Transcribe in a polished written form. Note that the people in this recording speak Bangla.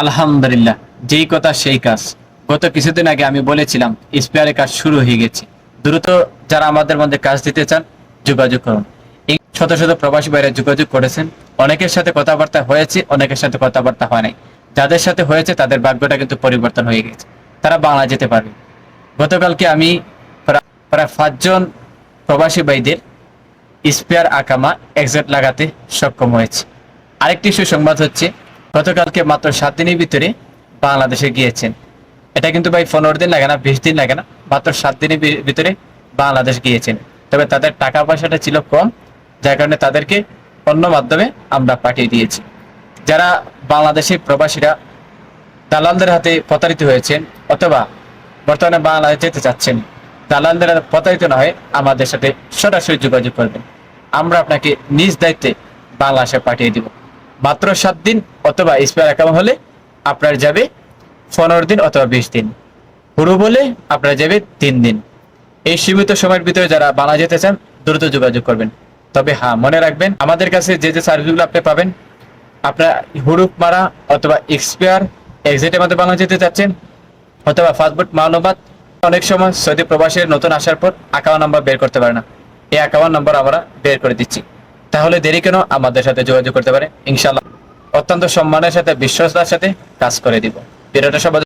আলহামদুলিল্লাহ, যেই কথা সেই কাজ। গত কিছুদিন আগে আমি বলেছিলাম স্পেয়ারের কাজ শুরু হয়ে গেছে। দ্রুত যারা আমাদের মধ্যে কাজ দিতে চান যোগাযোগ করুন। এই শত শত প্রবাসী ভাইরা যোগাযোগ করেছেন। অনেকের সাথে কথাবার্তা হয়েছে, অনেকের সাথে কথাবার্তা হয় নাই। যাদের সাথে হয়েছে তাদের ভাগ্যটা কিন্তু পরিবর্তন হয়ে গেছে, তারা বাংলা যেতে পারবে। গতকালকে আমি প্রায় 5 জন প্রবাসী ভাইদের স্পেয়ার আকামা এক্সাক্ট লাগাতে সক্ষম হয়েছে। আরেকটি সুসংবাদ হচ্ছে, গতকালকে মাত্র 7 দিনের ভিতরে বাংলাদেশে গিয়েছেন। এটা কিন্তু ভাই 15 দিন লাগে না, 20 দিন লাগে না, মাত্র 7 দিনের ভিতরে বাংলাদেশ গিয়েছেন। তবে তাদের টাকা পয়সাটা ছিল কম, যার কারণে তাদেরকে অন্য মাধ্যমে আমরা পাঠিয়ে দিয়েছি। যারা বাংলাদেশের প্রবাসীরা দালালদের হাতে প্রতারিত হয়েছেন অথবা বর্তমানে বাংলাদেশ যেতে চাচ্ছেন, দালালদের হাতে প্রতারিত না হয়ে আমাদের সাথে সরাসরি যোগাযোগ করবেন। আমরা আপনাকে নিজ দায়িত্বে বাংলাদেশে পাঠিয়ে দিব। মাত্র 7 দিন অথবা স্পেয়ার অ্যাকাউন্ট হলে আপনার যাবে 15 দিন অথবা 20 দিন, পুরো বলে আপনার যাবে 3 দিন। এই সীমিত সময়ের ভিতরে যারা বাংলা যেতে চান দ্রুত যোগাযোগ করবেন। তবে হ্যাঁ, মনে রাখবেন আমাদের কাছে যে যে সার্ভিসগুলো আপনি পাবেন, আপনার হুরুপ মারা অথবা এক্সপায়ার এক্সিটের মধ্যে বাংলা যেতে চাচ্ছেন অথবা পাসপোর্ট মানবাদ, অনেক সময় সৌদি প্রবাসের নতুন আসার পর অ্যাকাউন্ট নাম্বার বের করতে পারে না, এই অ্যাকাউন্ট নাম্বার আমরা বের করে দিচ্ছি। তাহলে দেরি কেন, আমাদের সাথে যোগাযোগ করতে পারে। ইনশাআল্লাহ অত্যন্ত সম্মানের সাথে, বিশ্বস্তার সাথে কাজ করে দিব। ভিডিওটা সবাই